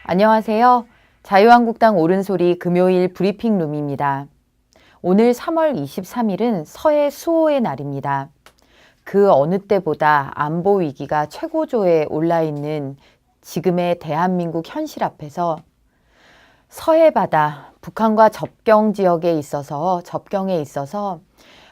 안녕하세요. 자유한국당 옳은소리 금요일 브리핑룸입니다. 오늘 3월 23일은 서해 수호의 날입니다. 그 어느 때보다 안보 위기가 최고조에 올라있는 지금의 대한민국 현실 앞에서 서해 바다, 북한과 접경에 있어서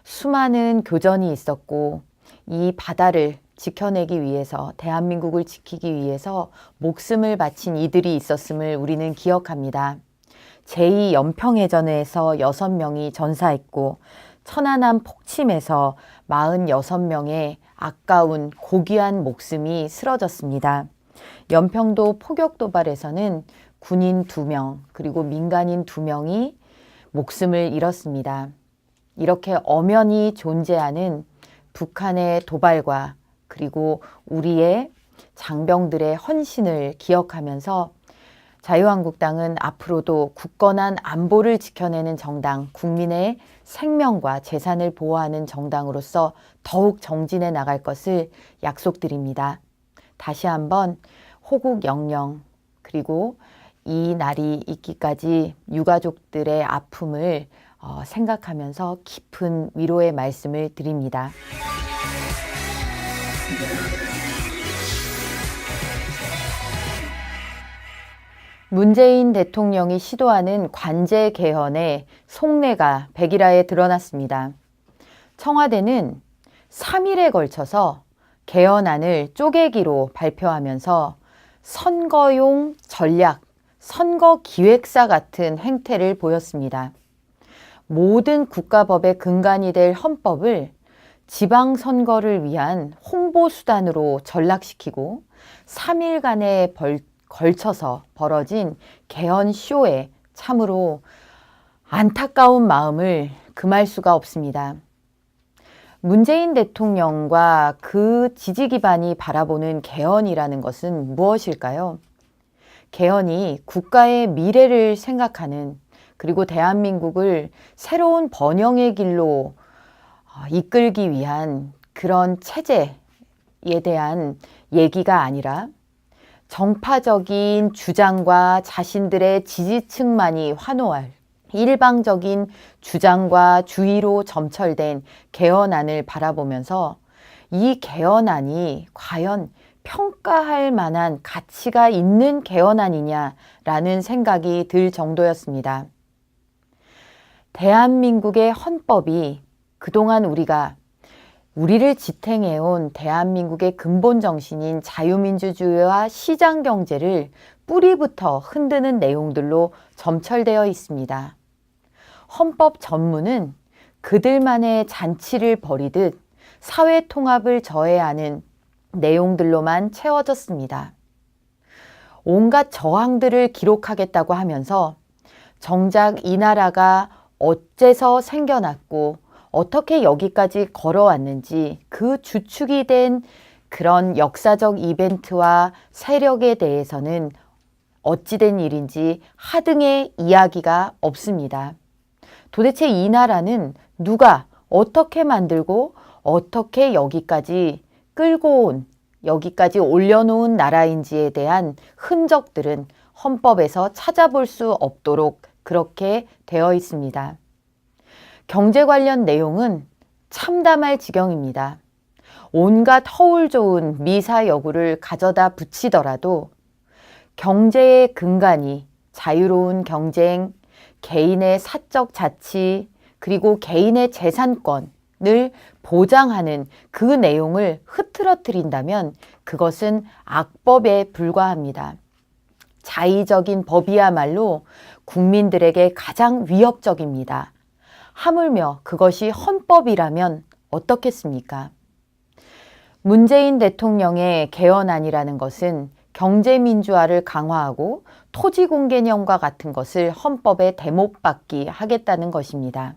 수많은 교전이 있었고 이 바다를 지켜내기 위해서, 대한민국을 지키기 위해서 목숨을 바친 이들이 있었음을 우리는 기억합니다. 제2연평해전에서 6명이 전사했고 천안함 폭침에서 46명의 아까운 고귀한 목숨이 쓰러졌습니다. 연평도 포격 도발에서는 군인 2명 그리고 민간인 2명이 목숨을 잃었습니다. 이렇게 엄연히 존재하는 북한의 도발과 그리고 우리의 장병들의 헌신을 기억하면서 자유한국당은 앞으로도 굳건한 안보를 지켜내는 정당, 국민의 생명과 재산을 보호하는 정당으로서 더욱 정진해 나갈 것을 약속드립니다. 다시 한번 호국 영령 그리고 이 날이 있기까지 유가족들의 아픔을 생각하면서 깊은 위로의 말씀을 드립니다. 문재인 대통령이 시도하는 관제 개헌의 속내가 백일화에 드러났습니다. 청와대는 3일에 걸쳐서 개헌안을 쪼개기로 발표하면서 선거용 전략, 선거 기획사 같은 행태를 보였습니다. 모든 국가법의 근간이 될 헌법을 지방선거를 위한 홍보수단으로 전락시키고 3일간에 걸쳐서 벌어진 개헌쇼에 참으로 안타까운 마음을 금할 수가 없습니다. 문재인 대통령과 그 지지 기반이 바라보는 개헌이라는 것은 무엇일까요? 개헌이 국가의 미래를 생각하는, 그리고 대한민국을 새로운 번영의 길로 이끌기 위한 그런 체제에 대한 얘기가 아니라 정파적인 주장과 자신들의 지지층만이 환호할 일방적인 주장과 주의로 점철된 개헌안을 바라보면서 이 개헌안이 과연 평가할 만한 가치가 있는 개헌안이냐라는 생각이 들 정도였습니다. 대한민국의 헌법이 그동안 우리를 지탱해온 대한민국의 근본 정신인 자유민주주의와 시장경제를 뿌리부터 흔드는 내용들로 점철되어 있습니다. 헌법 전문은 그들만의 잔치를 벌이듯 사회 통합을 저해하는 내용들로만 채워졌습니다. 온갖 저항들을 기록하겠다고 하면서 정작 이 나라가 어째서 생겨났고 어떻게 여기까지 걸어왔는지 그 주축이 된 그런 역사적 이벤트와 세력에 대해서는 어찌된 일인지 하등의 이야기가 없습니다. 도대체 이 나라는 누가 어떻게 만들고 어떻게 여기까지 끌고 온, 여기까지 올려놓은 나라인지에 대한 흔적들은 헌법에서 찾아볼 수 없도록 그렇게 되어 있습니다. 경제 관련 내용은 참담할 지경입니다. 온갖 허울 좋은 미사 여구를 가져다 붙이더라도 경제의 근간이 자유로운 경쟁, 개인의 사적 자치, 그리고 개인의 재산권을 보장하는 그 내용을 흐트러뜨린다면 그것은 악법에 불과합니다. 자의적인 법이야말로 국민들에게 가장 위협적입니다. 하물며 그것이 헌법이라면 어떻겠습니까? 문재인 대통령의 개헌안이라는 것은 경제민주화를 강화하고 토지공개념과 같은 것을 헌법에 대못받기 하겠다는 것입니다.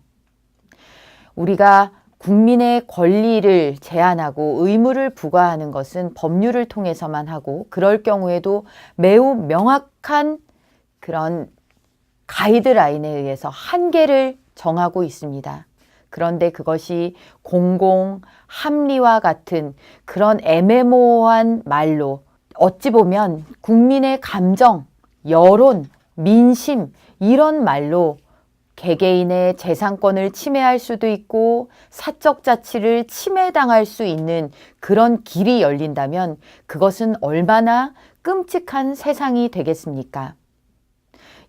우리가 국민의 권리를 제한하고 의무를 부과하는 것은 법률을 통해서만 하고, 그럴 경우에도 매우 명확한 그런 가이드라인에 의해서 한계를 정하고 있습니다. 그런데 그것이 공공, 합리와 같은 그런 애매모호한 말로 어찌 보면 국민의 감정, 여론, 민심 이런 말로 개개인의 재산권을 침해할 수도 있고 사적 자치를 침해당할 수 있는 그런 길이 열린다면 그것은 얼마나 끔찍한 세상이 되겠습니까?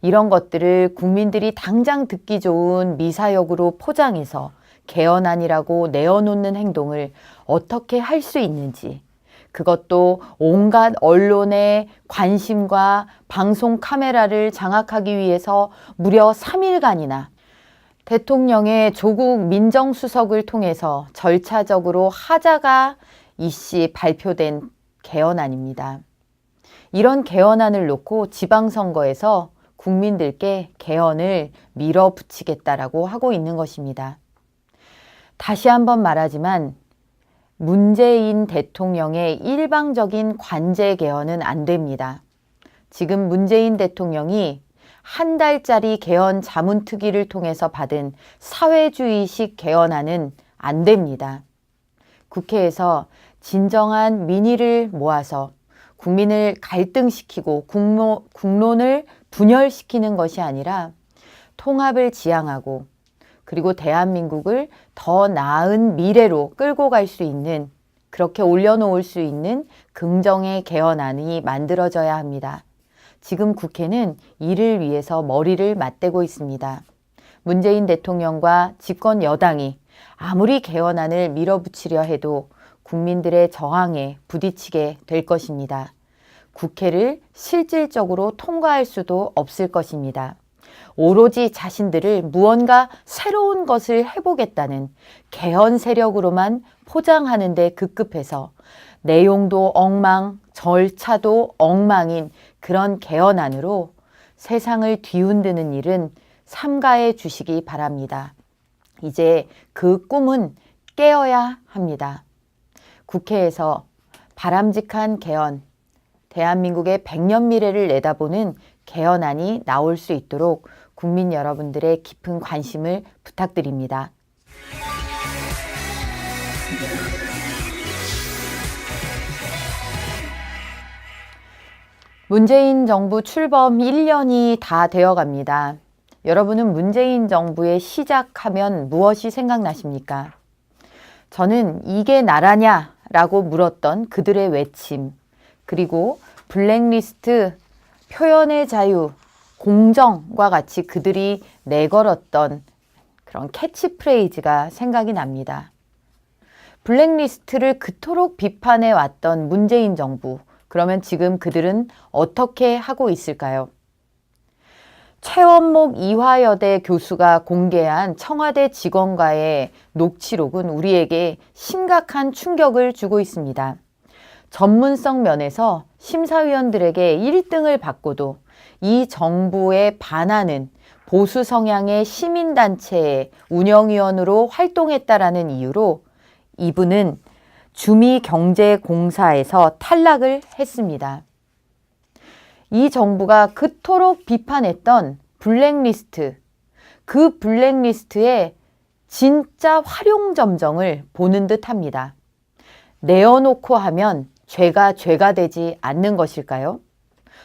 이런 것들을 국민들이 당장 듣기 좋은 미사역으로 포장해서 개헌안이라고 내어놓는 행동을 어떻게 할 수 있는지, 그것도 온갖 언론의 관심과 방송 카메라를 장악하기 위해서 무려 3일간이나 대통령의 조국 민정수석을 통해서 절차적으로 하자가 이씨 발표된 개헌안입니다. 이런 개헌안을 놓고 지방선거에서 국민들께 개헌을 밀어붙이겠다라고 하고 있는 것입니다. 다시 한번 말하지만 문재인 대통령의 일방적인 관제 개헌은 안 됩니다. 지금 문재인 대통령이 한 달짜리 개헌 자문특위를 통해서 받은 사회주의식 개헌안은 안 됩니다. 국회에서 진정한 민의를 모아서 국민을 갈등시키고 국론을 분열시키는 것이 아니라 통합을 지향하고 그리고 대한민국을 더 나은 미래로 끌고 갈 수 있는, 그렇게 올려놓을 수 있는 긍정의 개헌안이 만들어져야 합니다. 지금 국회는 이를 위해서 머리를 맞대고 있습니다. 문재인 대통령과 집권 여당이 아무리 개헌안을 밀어붙이려 해도 국민들의 저항에 부딪히게 될 것입니다. 국회를 실질적으로 통과할 수도 없을 것입니다. 오로지 자신들을 무언가 새로운 것을 해보겠다는 개헌 세력으로만 포장하는 데 급급해서 내용도 엉망, 절차도 엉망인 그런 개헌안으로 세상을 뒤흔드는 일은 삼가해 주시기 바랍니다. 이제 그 꿈은 깨어야 합니다. 국회에서 바람직한 개헌, 대한민국의 100년 미래를 내다보는 개헌안이 나올 수 있도록 국민 여러분들의 깊은 관심을 부탁드립니다. 문재인 정부 출범 1년이 다 되어 갑니다. 여러분은 문재인 정부의 시작하면 무엇이 생각나십니까? 저는 이게 나라냐? 라고 물었던 그들의 외침, 그리고 블랙리스트, 표현의 자유, 공정과 같이 그들이 내걸었던 그런 캐치프레이즈가 생각이 납니다. 블랙리스트를 그토록 비판해 왔던 문재인 정부, 그러면 지금 그들은 어떻게 하고 있을까요? 최원목 이화여대 교수가 공개한 청와대 직원과의 녹취록은 우리에게 심각한 충격을 주고 있습니다. 전문성 면에서 심사위원들에게 1등을 받고도 이 정부에 반하는 보수 성향의 시민단체의 운영위원으로 활동했다라는 이유로 이분은 주미경제공사에서 탈락을 했습니다. 이 정부가 그토록 비판했던 블랙리스트, 그 블랙리스트의 진짜 활용점정을 보는 듯 합니다. 내어놓고 하면 죄가 되지 않는 것일까요?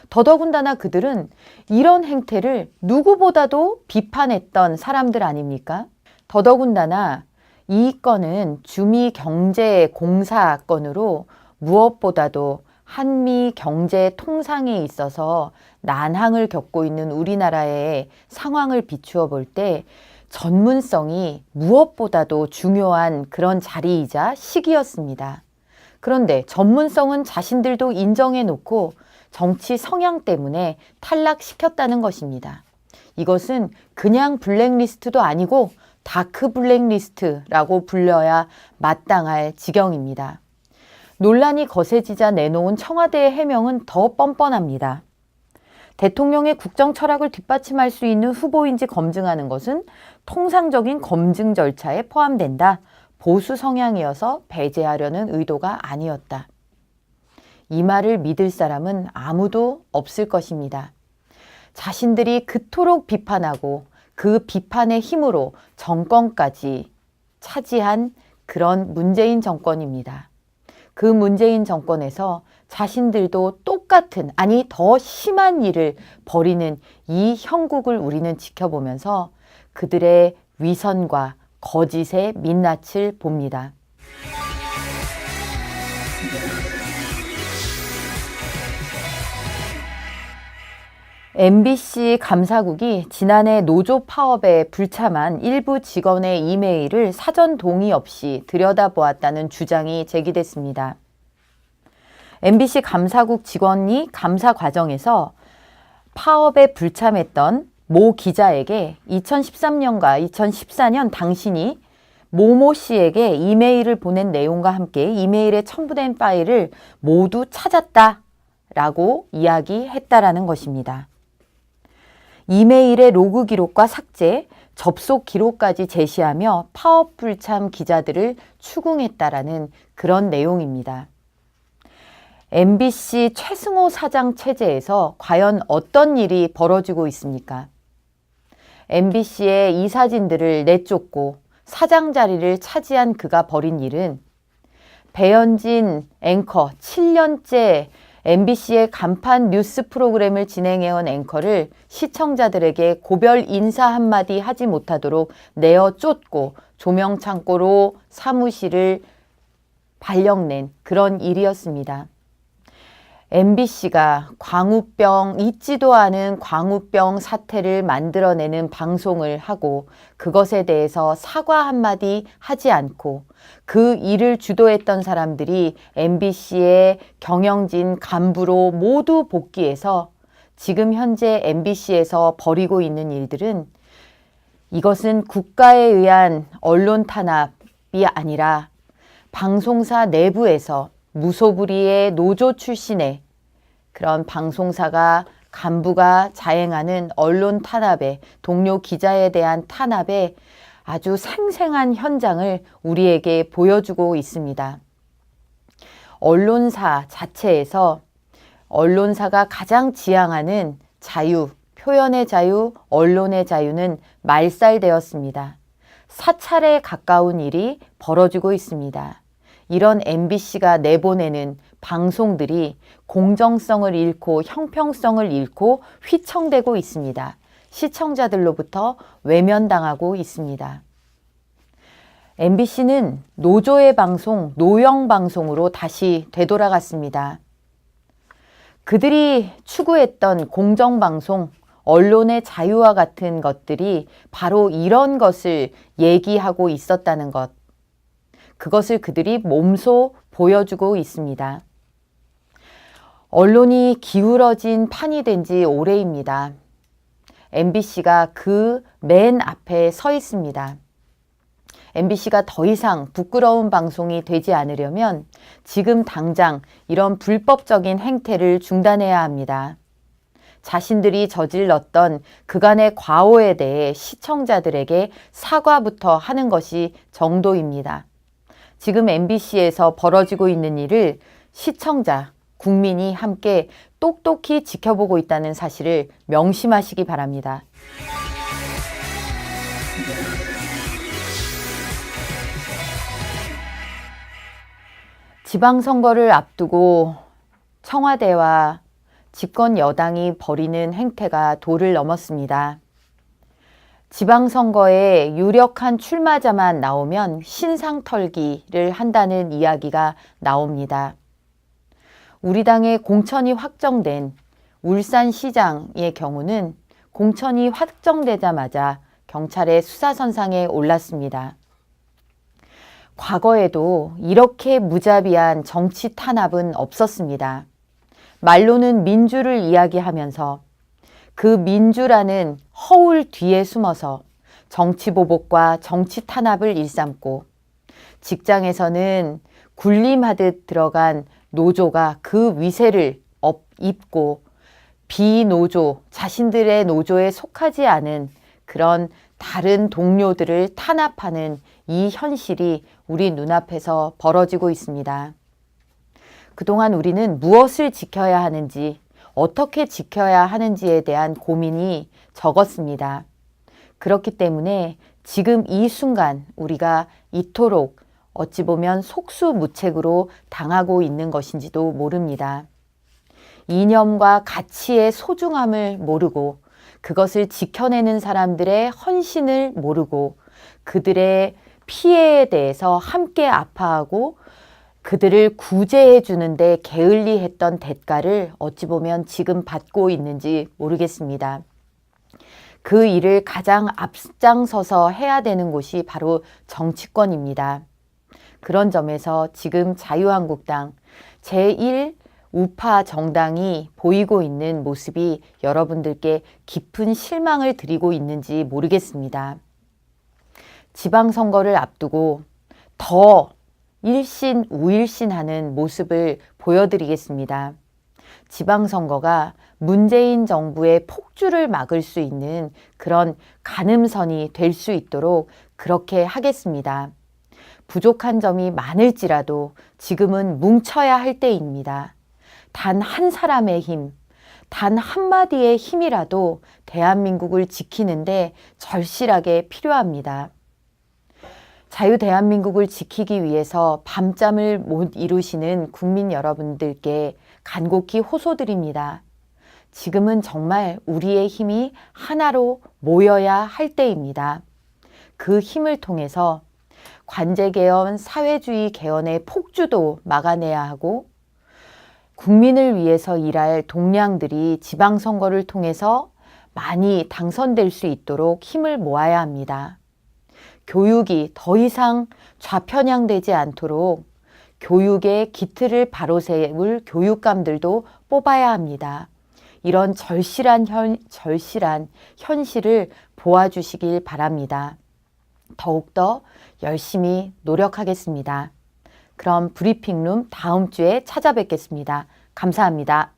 더더군다나 그들은 이런 행태를 누구보다도 비판했던 사람들 아닙니까? 더더군다나 이 건은 주미경제공사 건으로 무엇보다도 한미 경제 통상에 있어서 난항을 겪고 있는 우리나라의 상황을 비추어 볼 때 전문성이 무엇보다도 중요한 그런 자리이자 시기였습니다. 그런데 전문성은 자신들도 인정해 놓고 정치 성향 때문에 탈락시켰다는 것입니다. 이것은 그냥 블랙리스트도 아니고 다크 블랙리스트라고 불려야 마땅할 지경입니다. 논란이 거세지자 내놓은 청와대의 해명은 더 뻔뻔합니다. 대통령의 국정 철학을 뒷받침할 수 있는 후보인지 검증하는 것은 통상적인 검증 절차에 포함된다. 보수 성향이어서 배제하려는 의도가 아니었다. 이 말을 믿을 사람은 아무도 없을 것입니다. 자신들이 그토록 비판하고 그 비판의 힘으로 정권까지 차지한 그런 문재인 정권입니다. 그 문재인 정권에서 자신들도 똑같은, 아니 더 심한 일을 벌이는 이 형국을 우리는 지켜보면서 그들의 위선과 거짓의 민낯을 봅니다. MBC 감사국이 지난해 노조 파업에 불참한 일부 직원의 이메일을 사전 동의 없이 들여다보았다는 주장이 제기됐습니다. MBC 감사국 직원이 감사 과정에서 파업에 불참했던 모 기자에게 2013년과 2014년 당신이 모모 씨에게 이메일을 보낸 내용과 함께 이메일에 첨부된 파일을 모두 찾았다라고 이야기했다라는 것입니다. 이메일의 로그 기록과 삭제, 접속 기록까지 제시하며 파업 불참 기자들을 추궁했다라는 그런 내용입니다. MBC 최승호 사장 체제에서 과연 어떤 일이 벌어지고 있습니까? MBC의 이사진들을 내쫓고 사장 자리를 차지한 그가 벌인 일은 배현진 앵커 7년째 MBC의 간판 뉴스 프로그램을 진행해온 앵커를 시청자들에게 고별 인사 한마디 하지 못하도록 내어 쫓고 조명창고로 사무실을 발령낸 그런 일이었습니다. MBC가 광우병, 있지도 않은 광우병 사태를 만들어내는 방송을 하고 그것에 대해서 사과 한마디 하지 않고 그 일을 주도했던 사람들이 MBC의 경영진 간부로 모두 복귀해서 지금 현재 MBC에서 벌이고 있는 일들은 이것은 국가에 의한 언론 탄압이 아니라 방송사 내부에서 무소불위의 노조 출신의 그런 방송사가 간부가 자행하는 언론 탄압에 동료 기자에 대한 탄압에 아주 생생한 현장을 우리에게 보여주고 있습니다. 언론사 자체에서 언론사가 가장 지향하는 자유, 표현의 자유, 언론의 자유는 말살되었습니다. 사찰에 가까운 일이 벌어지고 있습니다. 이런 MBC가 내보내는 방송들이 공정성을 잃고 형평성을 잃고 휘청되고 있습니다. 시청자들로부터 외면당하고 있습니다. MBC는 노조의 방송, 노영 방송으로 다시 되돌아갔습니다. 그들이 추구했던 공정방송, 언론의 자유와 같은 것들이 바로 이런 것을 얘기하고 있었다는 것. 그것을 그들이 몸소 보여주고 있습니다. 언론이 기울어진 판이 된 지 오래입니다. MBC가 그 맨 앞에 서 있습니다. MBC가 더 이상 부끄러운 방송이 되지 않으려면 지금 당장 이런 불법적인 행태를 중단해야 합니다. 자신들이 저질렀던 그간의 과오에 대해 시청자들에게 사과부터 하는 것이 정도입니다. 지금 MBC에서 벌어지고 있는 일을 시청자, 국민이 함께 똑똑히 지켜보고 있다는 사실을 명심하시기 바랍니다. 지방선거를 앞두고 청와대와 집권 여당이 벌이는 행태가 도를 넘었습니다. 지방선거에 유력한 출마자만 나오면 신상털기를 한다는 이야기가 나옵니다. 우리 당의 공천이 확정된 울산시장의 경우는 공천이 확정되자마자 경찰의 수사선상에 올랐습니다. 과거에도 이렇게 무자비한 정치 탄압은 없었습니다. 말로는 민주를 이야기하면서 그 민주라는 허울 뒤에 숨어서 정치보복과 정치 탄압을 일삼고 직장에서는 군림하듯 들어간 노조가 그 위세를 입고 비노조, 자신들의 노조에 속하지 않은 그런 다른 동료들을 탄압하는 이 현실이 우리 눈앞에서 벌어지고 있습니다. 그동안 우리는 무엇을 지켜야 하는지, 어떻게 지켜야 하는지에 대한 고민이 적었습니다. 그렇기 때문에 지금 이 순간 우리가 이토록 어찌 보면 속수무책으로 당하고 있는 것인지도 모릅니다. 이념과 가치의 소중함을 모르고 그것을 지켜내는 사람들의 헌신을 모르고 그들의 피해에 대해서 함께 아파하고 그들을 구제해 주는데 게을리했던 대가를 어찌 보면 지금 받고 있는지 모르겠습니다. 그 일을 가장 앞장서서 해야 되는 곳이 바로 정치권입니다. 그런 점에서 지금 자유한국당 제1 우파 정당이 보이고 있는 모습이 여러분들께 깊은 실망을 드리고 있는지 모르겠습니다. 지방선거를 앞두고 더 일신 우일신하는 모습을 보여드리겠습니다. 지방선거가 문재인 정부의 폭주를 막을 수 있는 그런 가늠선이 될 수 있도록 그렇게 하겠습니다. 부족한 점이 많을지라도 지금은 뭉쳐야 할 때입니다. 단 한 사람의 힘, 단 한마디의 힘이라도 대한민국을 지키는데 절실하게 필요합니다. 자유 대한민국을 지키기 위해서 밤잠을 못 이루시는 국민 여러분들께 간곡히 호소드립니다. 지금은 정말 우리의 힘이 하나로 모여야 할 때입니다. 그 힘을 통해서 관제개헌, 사회주의 개헌의 폭주도 막아내야 하고 국민을 위해서 일할 동량들이 지방선거를 통해서 많이 당선될 수 있도록 힘을 모아야 합니다. 교육이 더 이상 좌편향되지 않도록 교육의 기틀을 바로 세울 교육감들도 뽑아야 합니다. 이런 절실한 현실을 보아주시길 바랍니다. 더욱더 열심히 노력하겠습니다. 그럼 브리핑룸 다음 주에 찾아뵙겠습니다. 감사합니다.